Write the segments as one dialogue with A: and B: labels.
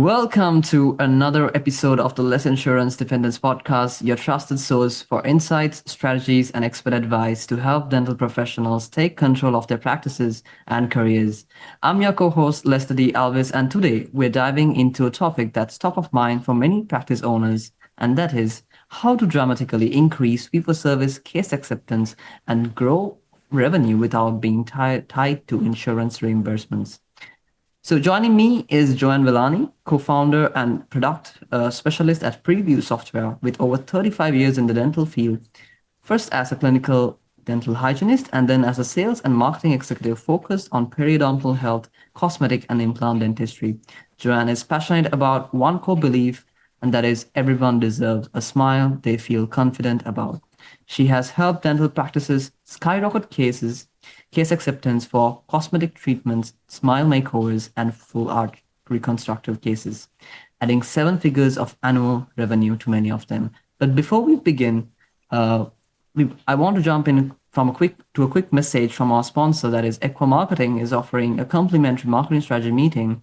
A: Welcome to another episode of the Less Insurance Dependence Podcast, your trusted source for insights, strategies, and expert advice to help dental professionals take control of their practices and careers. I'm your co-host, Lester D. Alwis, and today we're diving into a topic that's top of mind for many practice owners, and that is how to dramatically increase fee-for-service case acceptance and grow revenue without being tied to insurance reimbursements. So joining me is Joanne Villani, co-founder and product specialist at PreVu Software with over 35 years in the dental field, first as a clinical dental hygienist and then as a sales and marketing executive focused on periodontal health, cosmetic and implant dentistry. Joanne is passionate about one core belief, and that is everyone deserves a smile they feel confident about. She has helped dental practices skyrocket case acceptance for cosmetic treatments, smile makeovers, and full art reconstructive cases, adding seven figures of annual revenue to many of them. But before we begin, uh, I want to jump in a quick message from our sponsor, that is Equa Marketing is offering a complimentary marketing strategy meeting,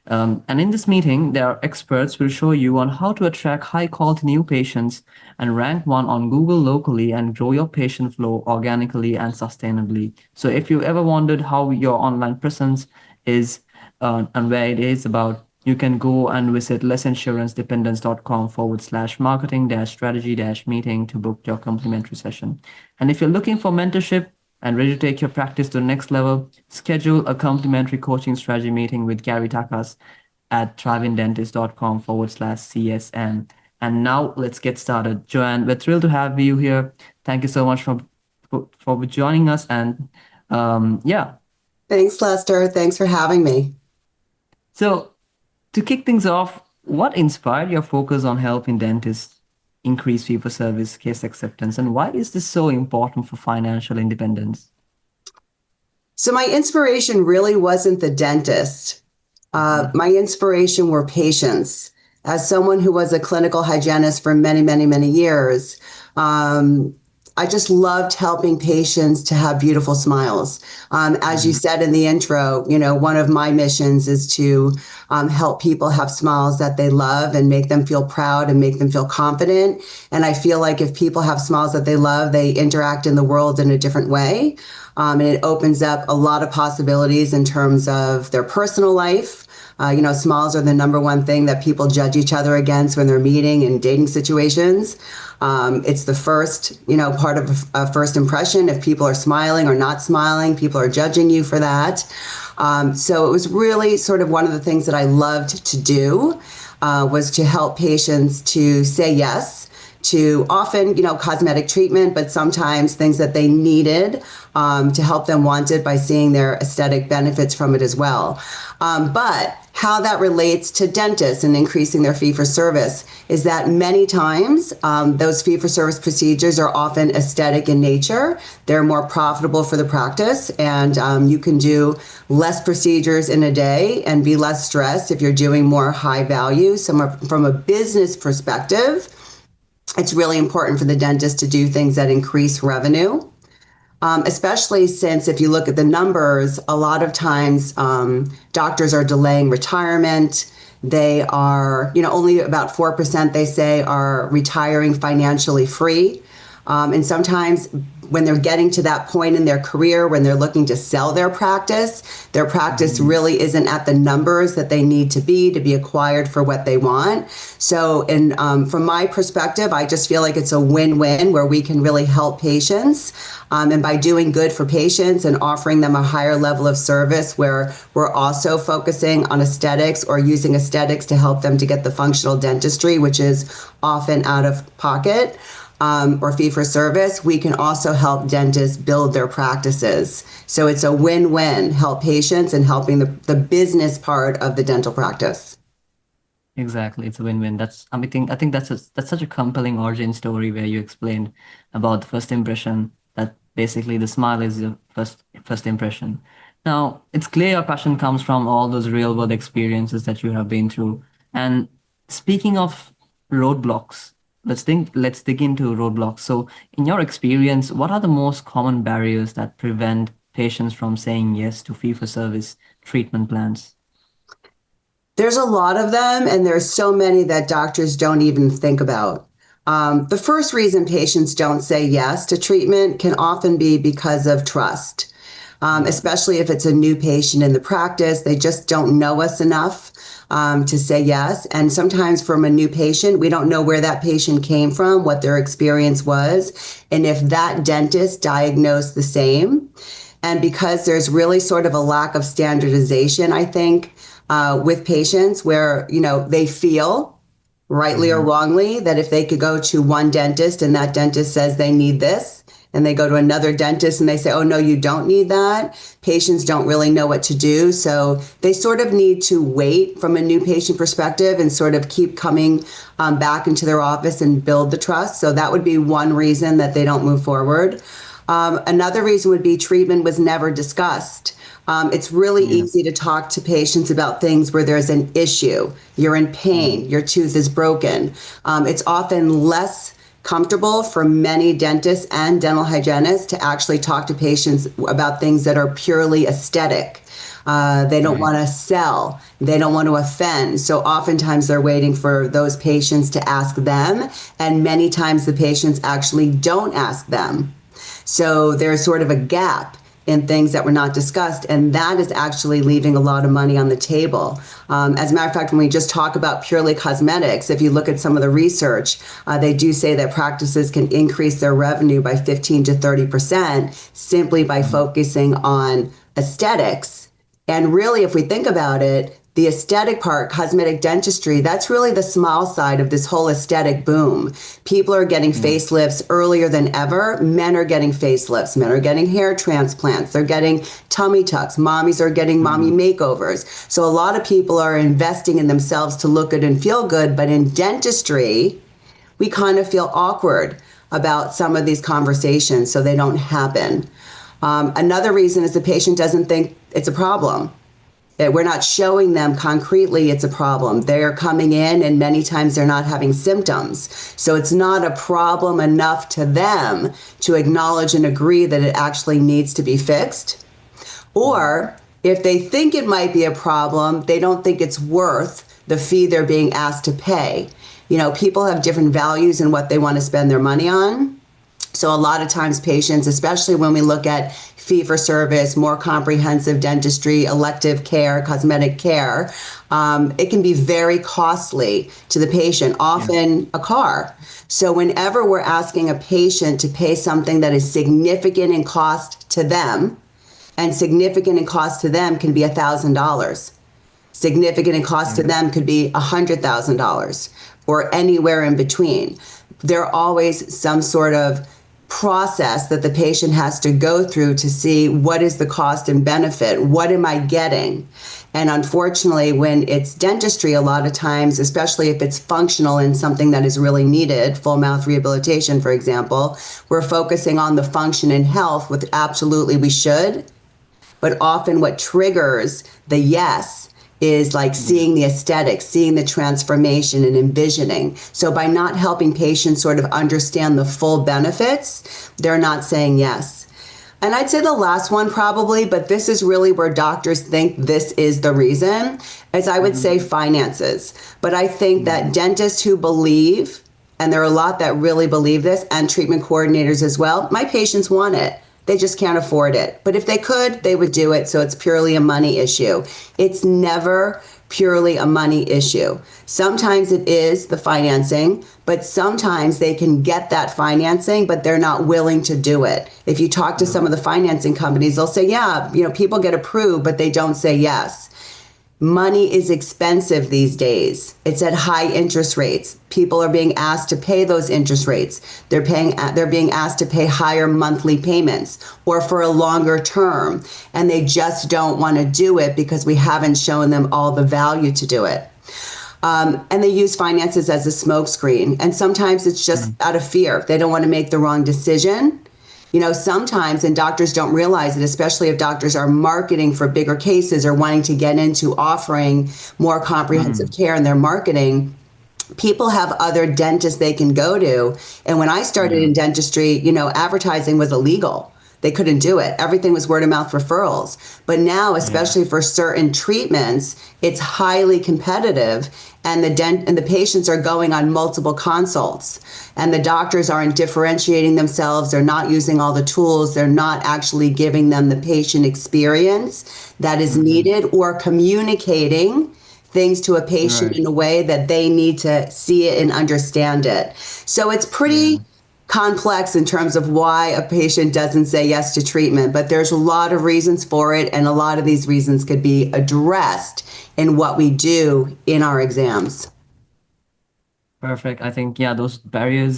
A: and in this meeting, their experts will show you on how to attract high quality new patients and rank one on Google locally and grow your patient flow organically and sustainably. So if you ever wondered how your online presence is and where it is about, you can go and visit lessinsurancedependence.com/marketing strategy meeting to book your complimentary session. And if you're looking for mentorship, and ready to take your practice to the next level, schedule a complimentary coaching strategy meeting with Gary Takas at thrivingdentist.com/CSM. And now let's get started. Joanne, we're thrilled to have you here. Thank you so much for joining us. And yeah,
B: Thanks, Lester. Thanks for having me.
A: so to kick things off, what inspired your focus on helping dentists increase fee for service case acceptance? And why is this so important for financial independence?
B: So, my inspiration really wasn't the dentist. My inspiration were patients. As someone who was a clinical hygienist for many, many, many years, I just loved helping patients to have beautiful smiles. As you
A: Mhm.
B: said in the intro, one of my missions is to help people have smiles that they love and make them feel proud and make them feel confident. And I feel like if people have smiles that they love, they interact in the world in a different way. And it opens up a lot of possibilities in terms of their personal life. Smiles are the number one thing that people judge each other against when they're meeting in dating situations. It's the first, part of a first impression. If people are smiling or not smiling, people are judging you for that. So it was really sort of one of the things that I loved to do, was to help patients to say yes to often, cosmetic treatment, but sometimes things that they needed to help them want it by seeing their aesthetic benefits from it as well. But how that relates to dentists and increasing their fee for service is that many times those fee for service procedures are often aesthetic in nature. They're more profitable for the practice, and you can do less procedures in a day and be less stressed if you're doing more high value. So from a business perspective, it's really important for the dentist to do things that increase revenue, especially since if you look at the numbers, a lot of times doctors are delaying retirement. They are, only about 4% they say are retiring financially free. And sometimes when they're getting to that point in their career, when they're looking to sell their practice really isn't at the numbers that they need to be acquired for what they want. So, from my perspective, I just feel like it's a win-win where we can really help patients. And by doing good for patients and offering them a higher level of service where we're also focusing on aesthetics or using aesthetics to help them to get the functional dentistry, which is often out of pocket, or fee for service, we can also help dentists build their practices. So it's a win-win, help patients and helping the business part of the dental practice.
A: Exactly, it's a win-win. I think that's such a compelling origin story where you explained about the first impression, that basically the smile is your first impression. Now, it's clear your passion comes from all those real-world experiences that you have been through. And speaking of roadblocks, let's dig into roadblocks. So, in your experience, what are the most common barriers that prevent patients from saying yes to fee-for-service treatment plans?
B: There's a lot of them, and there's so many that doctors don't even think about. The first reason patients don't say yes to treatment can often be because of trust, especially if it's a new patient in the practice. They just don't know us enough to say yes. And sometimes from a new patient, we don't know where that patient came from, what their experience was, and if that dentist diagnosed the same. And because there's really sort of a lack of standardization, I think, with patients where, they feel rightly or wrongly that if they could go to one dentist and that dentist says they need this, and they go to another dentist and they say, oh, no, you don't need that. Patients don't really know what to do. So they sort of need to wait from a new patient perspective and sort of keep coming back into their office and build the trust. So that would be one reason that they don't move forward. Another reason would be treatment was never discussed. It's really easy to talk to patients about things where there's an issue. You're in pain, your tooth is broken. It's often less comfortable for many dentists and dental hygienists to actually talk to patients about things that are purely aesthetic. They don't want to sell. They don't want to offend. So oftentimes they're waiting for those patients to ask them. And many times the patients actually don't ask them. So there's sort of a gap in things that were not discussed, and that is actually leaving a lot of money on the table. As a matter of fact, when we just talk about purely cosmetics, if you look at some of the research, they do say that practices can increase their revenue by 15 to 30% simply by focusing on aesthetics. And really, if we think about it, the aesthetic part, cosmetic dentistry, that's really the small side of this whole aesthetic boom. People are getting facelifts earlier than ever. Men are getting facelifts. Men are getting hair transplants. They're getting tummy tucks. Mommies are getting mommy makeovers. So a lot of people are investing in themselves to look good and feel good. But in dentistry, we kind of feel awkward about some of these conversations, so they don't happen. Another reason is the patient doesn't think it's a problem. We're not showing them concretely it's a problem. They're coming in and many times they're not having symptoms. So it's not a problem enough to them to acknowledge and agree that it actually needs to be fixed. Or if they think it might be a problem, they don't think it's worth the fee they're being asked to pay. People have different values in what they want to spend their money on. So a lot of times patients, especially when we look at fee for service, more comprehensive dentistry, elective care, cosmetic care, it can be very costly to the patient, often a car. So whenever we're asking a patient to pay something that is significant in cost to them, and significant in cost to them can be $1,000. Significant in cost to them could be $100,000 or anywhere in between. There are always some sort of process that the patient has to go through to see what is the cost and benefit, what am I getting? And unfortunately, when it's dentistry, a lot of times, especially if it's functional and something that is really needed, full mouth rehabilitation, for example, we're focusing on the function and health, which absolutely we should. But often what triggers the yes is like seeing the aesthetics, seeing the transformation and envisioning. So by not helping patients sort of understand the full benefits, they're not saying yes. And I'd say the last one probably, but this is really where doctors think this is the reason, is I would say finances. But I think that dentists who believe, and there are a lot that really believe this, and treatment coordinators as well, my patients want it. They just can't afford it. But if they could, they would do it. So it's purely a money issue. It's never purely a money issue. Sometimes it is the financing, but sometimes they can get that financing, but they're not willing to do it. If you talk to some of the financing companies, they'll say, yeah, people get approved, but they don't say yes. Money is expensive these days. It's at high interest rates. People are being asked to pay those interest rates. They're being asked to pay higher monthly payments or for a longer term. And they just don't want to do it because we haven't shown them all the value to do it. And they use finances as a smokescreen. And sometimes it's just out of fear. They don't want to make the wrong decision. Sometimes, and doctors don't realize it, especially if doctors are marketing for bigger cases or wanting to get into offering more comprehensive care in their marketing, people have other dentists they can go to. And when I started in dentistry, advertising was illegal. they couldn't do it. Everything was word of mouth referrals. But now,
A: Yeah.
B: especially for certain treatments, it's highly competitive, and the patients are going on multiple consults, and the doctors aren't differentiating themselves. They're not using all the tools. They're not actually giving them the patient experience that is
A: Hmm.
B: needed, or communicating things to a patient
A: Right.
B: in a way that they need to see it and understand it. So it's
A: Yeah.
B: pretty complex in terms of why a patient doesn't say yes to treatment, but there's a lot of reasons for it, and a lot of these reasons could be addressed in what we do in our exams.
A: Perfect. I think, yeah, those barriers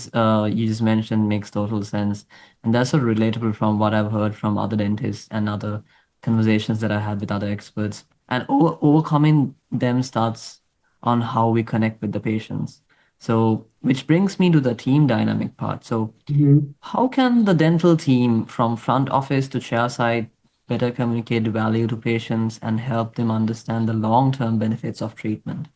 A: you just mentioned makes total sense. And that's so relatable from what I've heard from other dentists and other conversations that I had with other experts. And overcoming them starts on how we connect with the patients. So, which brings me to the team dynamic part. So,
B: Mhm.
A: how can the dental team from front office to chair side better communicate value to patients and help them understand the long-term benefits of treatment?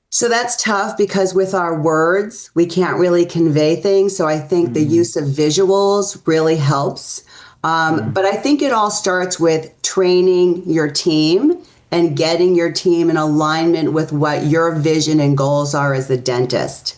B: So that's tough because with our words, we can't really convey things. So I think the
A: Mm-hmm.
B: use of visuals really helps. But I think it all starts with training your team and getting your team in alignment with what your vision and goals are as a dentist.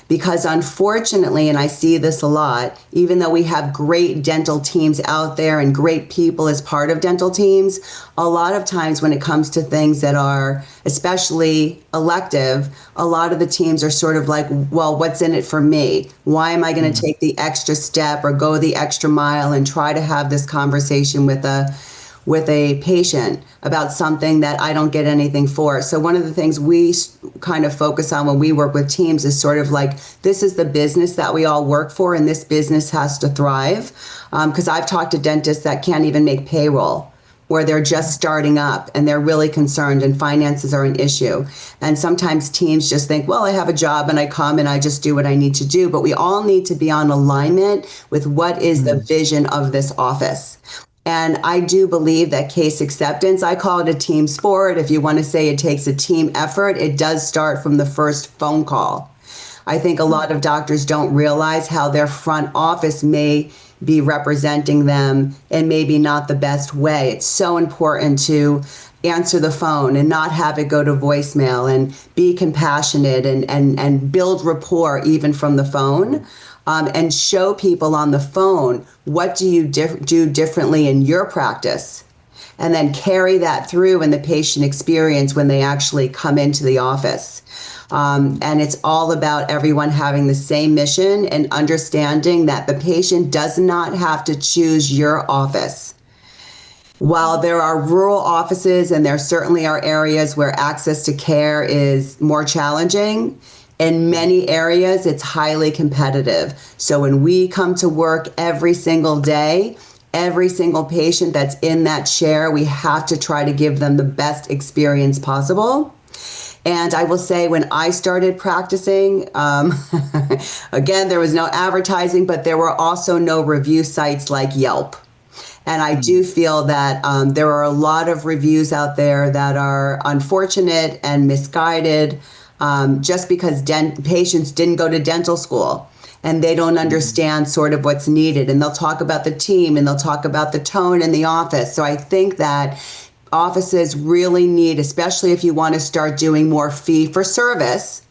B: Because unfortunately, and I see this a lot, even though we have great dental teams out there and great people as part of dental teams, a lot of times when it comes to things that are especially elective, a lot of the teams are sort of like, well, what's in it for me? Why am I going to
A: Mm-hmm.
B: take the extra step or go the extra mile and try to have this conversation with a patient about something that I don't get anything for. So one of the things we kind of focus on when we work with teams is sort of like, this is the business that we all work for, and this business has to thrive. Because I've talked to dentists that can't even make payroll, where they're just starting up and they're really concerned and finances are an issue. And sometimes teams just think, well, I have a job and I come and I just do what I need to do. But we all need to be on alignment with what is the vision of this office. And I do believe that case acceptance, I call it a team sport. If you want to say it takes a team effort, it does start from the first phone call. I think a lot of doctors don't realize how their front office may be representing them in maybe not the best way. It's so important to answer the phone and not have it go to voicemail, and be compassionate, and build rapport even from the phone, and show people on the phone what do you do differently in your practice, and then carry that through in the patient experience when they actually come into the office. And it's all about everyone having the same mission and understanding that the patient does not have to choose your office. While there are rural offices and there certainly are areas where access to care is more challenging, in many areas it's highly competitive. So when we come to work every single day, every single patient that's in that chair, we have to try to give them the best experience possible. And I will say, when I started practicing, again, there was no advertising, but there were also no review sites like Yelp. And I do feel that there are a lot of reviews out there that are unfortunate and misguided, just because patients didn't go to dental school and they don't
A: Mm-hmm.
B: understand sort of what's needed. And they'll talk about the team and they'll talk about the tone in the office. So I think that offices really need, especially if you want to start doing more fee for service,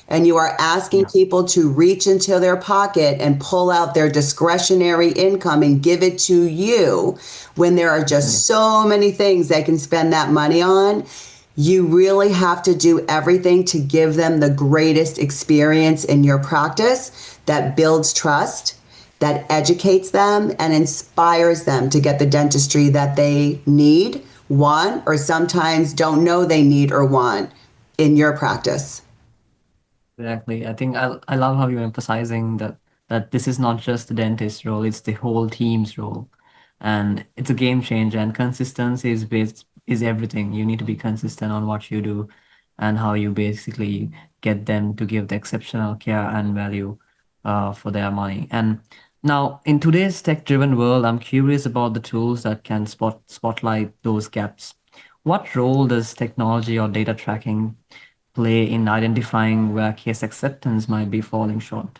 B: and you are asking
A: Yeah.
B: people to reach into their pocket and pull out their discretionary income and give it to you when there are
A: Yeah.
B: just so many things they can spend that money on. You really have to do everything to give them the greatest experience in your practice that builds trust, that educates them, and inspires them to get the dentistry that they need, want, or sometimes don't know they need or want in your practice.
A: Exactly. I think I love how you're emphasizing that this is not just the dentist's role, it's the whole team's role. And it's a game changer, and consistency is everything. You need to be consistent on what you do and how you basically get them to give the exceptional care and value for their money. And now in today's tech-driven world, I'm curious about the tools that can spotlight those gaps. What role does technology or data tracking play in identifying where case acceptance might be falling short?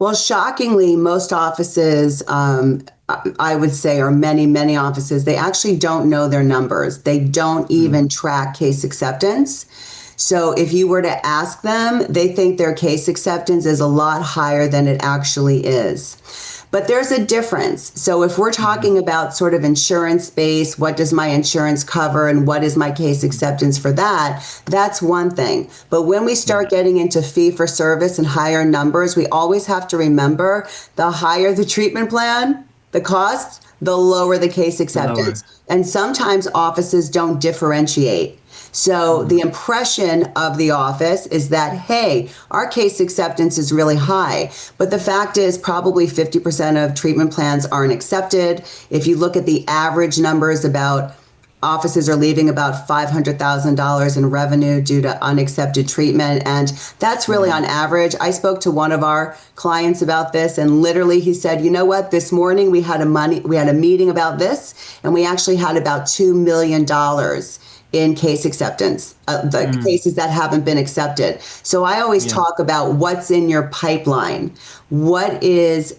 B: Well, shockingly, most offices, I would say, or many offices, they actually don't know their numbers. They don't
A: Mm.
B: even track case acceptance. So if you were to ask them, they think their case acceptance is a lot higher than it actually is. But there's a difference. So if we're
A: Mhm.
B: talking about sort of insurance base, what does my insurance cover and what is my case
A: Mhm.
B: acceptance for that? That's one thing. But when we
A: Yeah.
B: start getting into fee for service and higher numbers, we always have to remember the higher the treatment plan, the cost, the lower the case
A: The lower.
B: acceptance. And sometimes offices don't differentiate. So the
A: Mm.
B: impression of the office is that, hey, our case acceptance is really high. But the fact is, probably 50% of treatment plans aren't accepted. If you look at the average numbers, about offices are leaving about $500,000 in revenue due to unaccepted treatment. And that's really
A: Mm.
B: on average. I spoke to one of our clients about this, and literally he said, you know what, this morning we had a meeting about this, and we actually had about $2 million in case acceptance, the
A: Mm.
B: cases that haven't been accepted. So I always
A: Yeah.
B: talk about what's in your pipeline. What is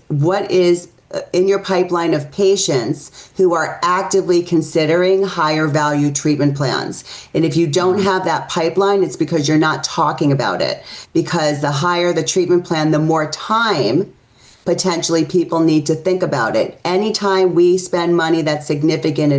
B: in your pipeline of patients who are actively considering higher value treatment plans. And if you don't
A: Mm.
B: have that pipeline, it's because you're not talking about it. Because the higher the treatment plan, the more time potentially people need to think about it. Anytime we spend money that's significant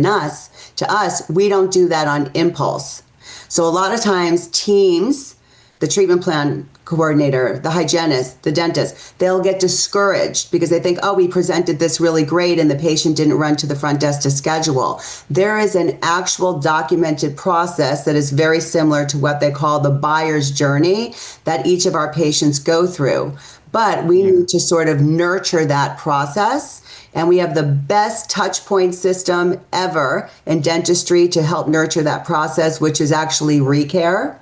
B: to us, we don't do that on impulse. So a lot of times teams, the treatment plan coordinator, the hygienist, the dentist, they'll get discouraged because they think, oh, we presented this really great and the patient didn't run to the front desk to schedule. There is an actual documented process that is very similar to what they call the buyer's journey that each of our patients go through. But we
A: Yeah.
B: need to sort of nurture that process. And we have the best touch point system ever in dentistry to help nurture that process, which is actually ReCare.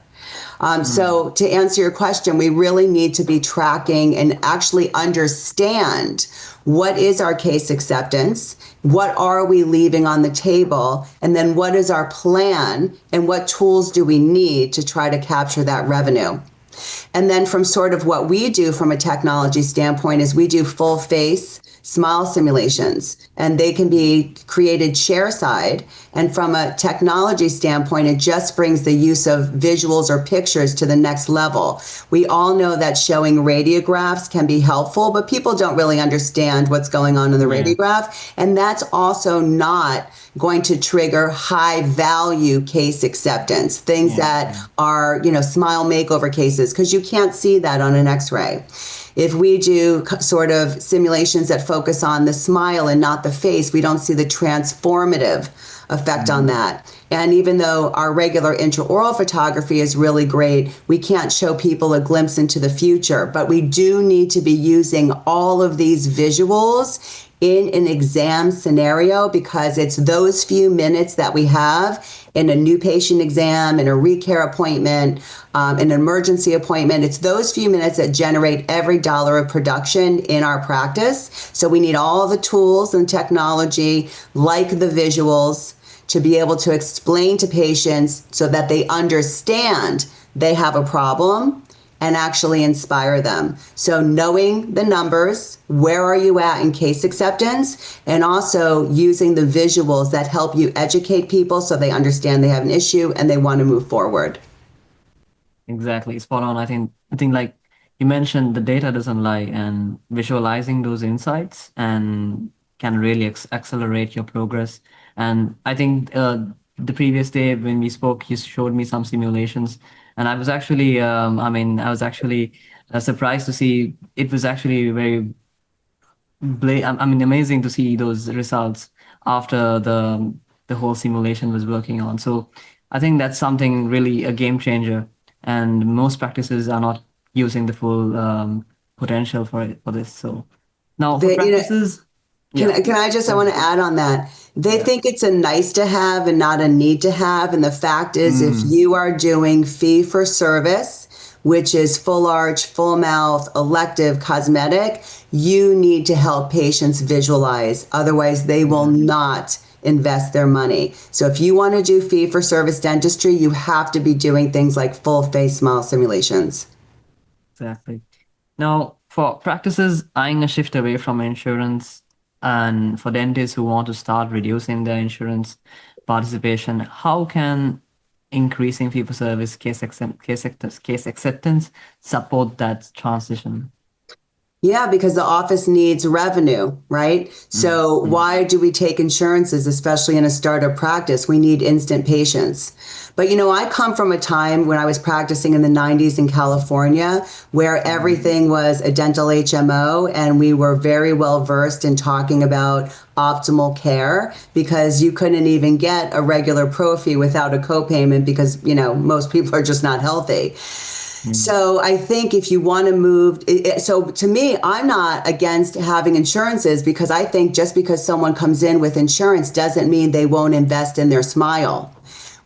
A: Mm.
B: So, to answer your question, we really need to be tracking and actually understand what is our case acceptance, what are we leaving on the table, and then what is our plan, and what tools do we need to try to capture that revenue. And then from sort of what we do from a technology standpoint is we do full face smile simulations, and they can be created chair side. And from a technology standpoint, it just brings the use of visuals or pictures to the next level. We all know that showing radiographs can be helpful, but people don't really understand what's going on in the
A: Yeah.
B: radiograph. And that's also not going to trigger high value case acceptance, things
A: Yeah.
B: that
A: Yeah.
B: are, smile makeover cases, because you can't see that on an x-ray. If we do sort of simulations that focus on the smile and not the face, we don't see the transformative effect on
A: Mm.
B: that. And even though our regular intraoral photography is really great, we can't show people a glimpse into the future. But we do need to be using all of these visuals in an exam scenario, because it's those few minutes that we have in a new patient exam, in a recare appointment, an emergency appointment. It's those few minutes that generate every dollar of production in our practice. So we need all the tools and technology, like the visuals, to be able to explain to patients so that they understand they have a problem and actually inspire them. So knowing the numbers, where are you at in case acceptance, and also using the visuals that help you educate people so they understand they have an issue and they want to move forward.
A: Exactly, spot on. I think like you mentioned, the data doesn't lie, and visualizing those insights and can really accelerate your progress. And I think the previous day when we spoke, you showed me some simulations, and I was actually, I was actually surprised to see it was actually very amazing to see those results after the whole simulation was working on. So I think that's something really a game changer, and most practices are not using the full potential for it for this. So now for
B: They,
A: practices,
B: Can,
A: yeah,
B: can I just, I
A: go
B: want to
A: ahead.
B: add on that. They
A: Yeah.
B: think it's a nice to have and not a need to have. And the fact is, if
A: Mm.
B: you are doing fee for service, which is full arch, full mouth, elective, cosmetic, you need to help patients visualize. Otherwise, they will
A: Exactly.
B: not invest their money. So if you want to do fee for service dentistry, you have to be doing things like full face smile simulations.
A: Exactly. Now, For practices eyeing a shift away from insurance and for dentists who want to start reducing their insurance participation, how can increasing fee-for-service case acceptance support that transition?
B: Yeah, because the office needs revenue, right?
A: Mm,
B: So
A: mm,
B: why do we take insurances, especially in a startup practice? We need instant patients. But I come from a time when I was practicing in the 90s in California where
A: mm,
B: everything was a dental HMO and we were very well versed in talking about optimal care because you couldn't even get a regular pro fee without a copayment because, most people are just not healthy.
A: mm,
B: So I think if you want to move, so to me, I'm not against having insurances because I think just because someone comes in with insurance doesn't mean they won't invest in their smile.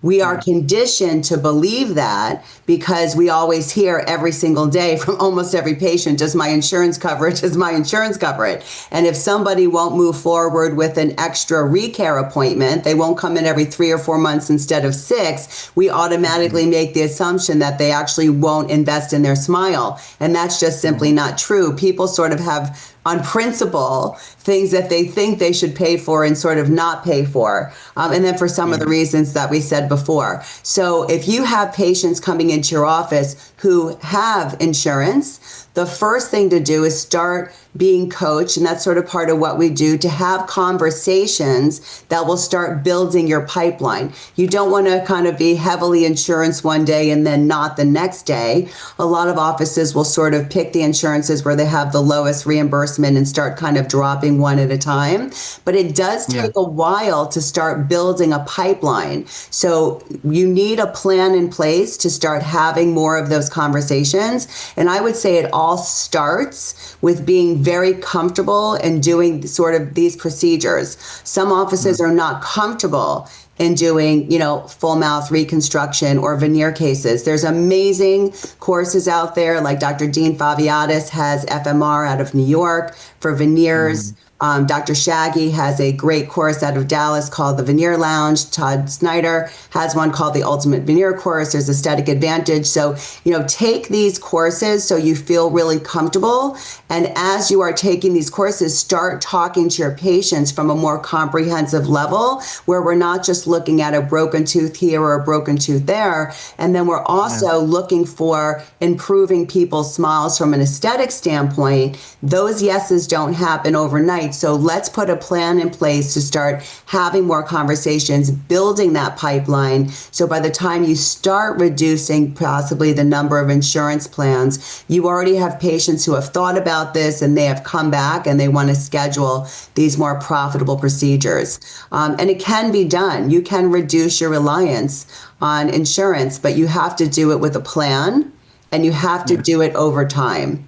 B: We are
A: yeah,
B: conditioned to believe that because we always hear every single day from almost every patient, does my insurance cover it? Does my insurance cover it? And if somebody won't move forward with an extra recare appointment, they won't come in every 3 or 4 months instead of 6, we automatically
A: mm,
B: make the assumption that they actually won't invest in their smile. And that's just simply
A: yeah,
B: not true. People sort of have on principle things that they think they should pay for and sort of not pay for. And then for some of the
A: yeah,
B: reasons that we said before. So if you have patients coming into your office who have insurance, the first thing to do is start being coached, and that's sort of part of what we do, to have conversations that will start building your pipeline. You don't want to kind of be heavily insurance one day and then not the next day. A lot of offices will sort of pick the insurances where they have the lowest reimbursement and start kind of dropping one at a time. But it does take
A: yeah,
B: a while to start building a pipeline. So you need a plan in place to start having more of those conversations. And I would say it all starts with being very comfortable and doing sort of these procedures. Some offices
A: mm,
B: are not comfortable in doing, full mouth reconstruction or veneer cases. There's amazing courses out there, like Dr. Dean Faviatis has FMR out of New York for veneers.
A: mm,
B: Dr. Shaggy has a great course out of Dallas called the Veneer Lounge. Todd Snyder has one called the Ultimate Veneer Course. There's Aesthetic Advantage. So, take these courses so you feel really comfortable. And as you are taking these courses, start talking to your patients from a more comprehensive level where we're not just looking at a broken tooth here or a broken tooth there. And then we're
A: yeah,
B: also looking for improving people's smiles from an aesthetic standpoint. Those yeses don't happen overnight. So let's put a plan in place to start having more conversations, building that pipeline. So by the time you start reducing possibly the number of insurance plans, you already have patients who have thought about this and they have come back and they want to schedule these more profitable procedures. And it can be done. You can reduce your reliance on insurance, but you have to do it with a plan and you have to
A: yeah.
B: do it over time.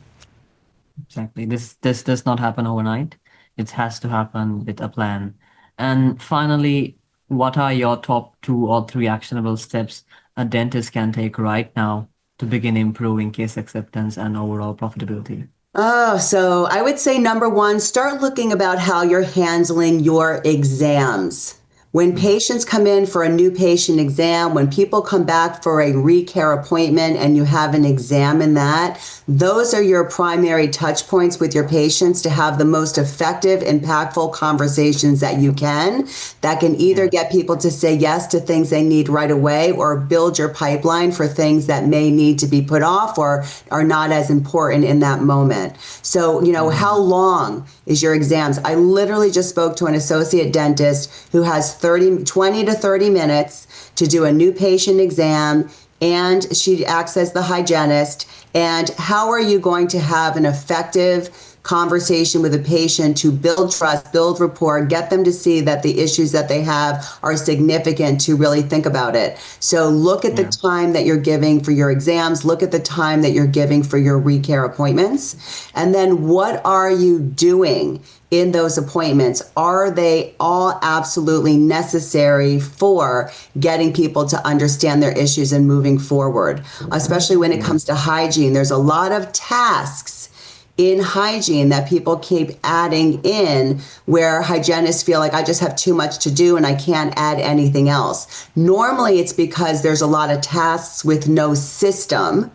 A: Exactly. This does not happen overnight. It has to happen with a plan. And finally, what are your top 2 or 3 actionable steps a dentist can take right now to begin improving case acceptance and overall profitability?
B: Oh, so I would say number one, start looking about how you're handling your exams. When
A: Mm,
B: patients come in for a new patient exam, when people come back for a recare appointment and you have an exam in that, those are your primary touch points with your patients to have the most effective, impactful conversations that you can, that can either
A: yeah,
B: get people to say yes to things they need right away or build your pipeline for things that may need to be put off or are not as important in that moment. So, how
A: mm,
B: long is your exams? I literally just spoke to an associate dentist who has 20 to 30 minutes to do a new patient exam, and she acts as the hygienist. And how are you going to have an effective conversation with a patient to build trust, build rapport, get them to see that the issues that they have are significant to really think about it. So look at the
A: yeah,
B: time that you're giving for your exams, look at the time that you're giving for your recare appointments, and then what are you doing in those appointments? Are they all absolutely necessary for getting people to understand their issues and moving forward? Especially when it
A: yeah,
B: comes to hygiene, there's a lot of tasks in hygiene that people keep adding in where hygienists feel like I just have too much to do and I can't add anything else. Normally it's because there's a lot of tasks with no system.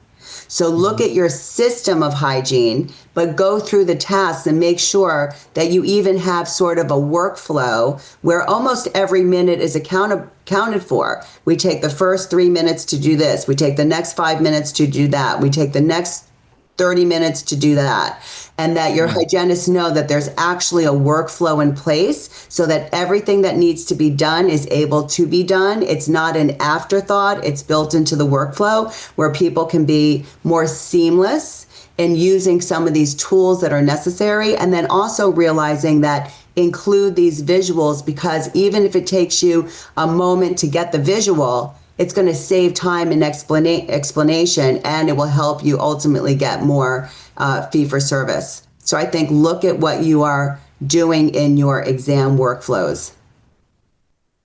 B: So look
A: Mhm.
B: at your system of hygiene, but go through the tasks and make sure that you even have sort of a workflow where almost every minute is accounted for. We take the first 3 minutes to do this. We take the next 5 minutes to do that. We take the next 30 minutes to do that. And that your
A: Yeah.
B: hygienists know that there's actually a workflow in place so that everything that needs to be done is able to be done. It's not an afterthought, it's built into the workflow where people can be more seamless in using some of these tools that are necessary. And then also realizing that include these visuals, because even if it takes you a moment to get the visual, it's going to save time and explanation, and it will help you ultimately get more fee for service. So I think look at what you are doing in your exam workflows.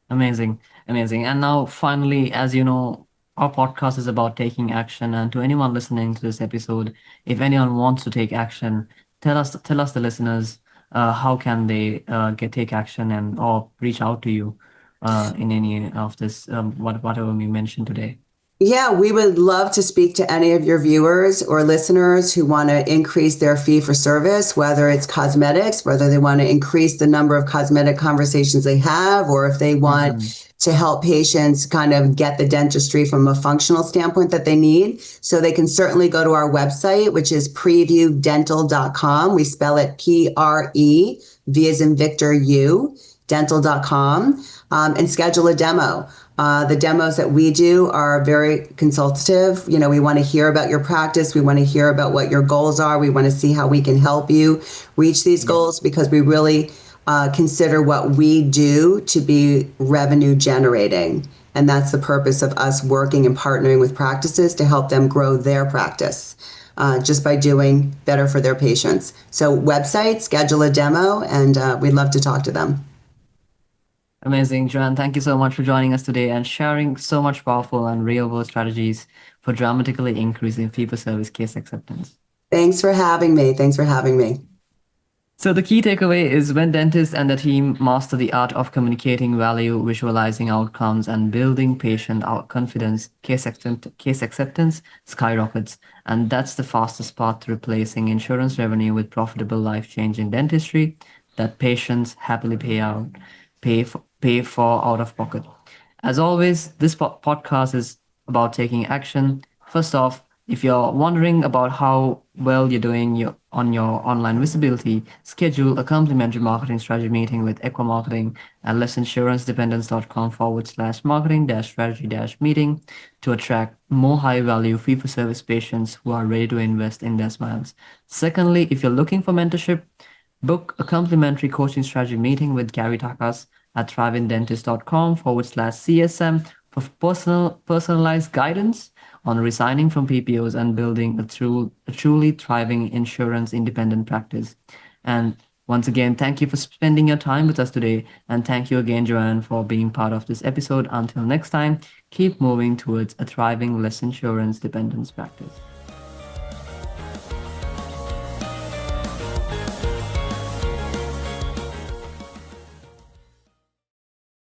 A: Amazing, amazing. And now, finally, as you know, our podcast is about taking action. And to anyone listening to this episode, if anyone wants to take action, tell us the listeners, how can they get take action and or reach out to you in any of this whatever we mentioned today.
B: Yeah, we would love to speak to any of your viewers or listeners who want to increase their fee for service, whether it's cosmetics, whether they want to increase the number of cosmetic conversations they have, or if they
A: Hmm.
B: want to help patients kind of get the dentistry from a functional standpoint that they need. So they can certainly go to our website, which is prevudental.com. We spell it PRE, V as in Victor U, dental.com, and schedule a demo. The demos that we do are very consultative. You know, we want to hear about your practice. We want to hear about what your goals are. We want to see how we can help you reach these
A: Yeah.
B: goals, because we really consider what we do to be revenue generating. And that's the purpose of us working and partnering with practices to help them grow their practice, just by doing better for their patients. So, website, schedule a demo, and we'd love to talk to them.
A: Amazing, Joanne. Thank you so much for joining us today and sharing so much powerful and real world strategies for dramatically increasing fee for service case acceptance.
B: Thanks for having me. Thanks for having me.
A: So the key takeaway is when dentists and the team master the art of communicating value, visualizing outcomes, and building patient confidence, case acceptance skyrockets. And that's the fastest path to replacing insurance revenue with profitable life-changing dentistry that patients happily pay for out of pocket. As always, this podcast is about taking action. First off, if you're wondering about how well you're doing on your online visibility, schedule a complimentary marketing strategy meeting with Equa Marketing at lessinsurancedependence.com/marketing strategy meeting to attract more high value fee for service patients who are ready to invest in their smiles. Secondly, if you're looking for mentorship, book a complimentary coaching strategy meeting with Gary Takas at thrivingdentist.com/CSM for personalized guidance on resigning from PPOs and building a truly thriving insurance independent practice. And once again, thank you for spending your time with us today. And thank you again, Joanne, for being part of this episode. Until next time, keep moving towards a thriving less insurance dependence practice.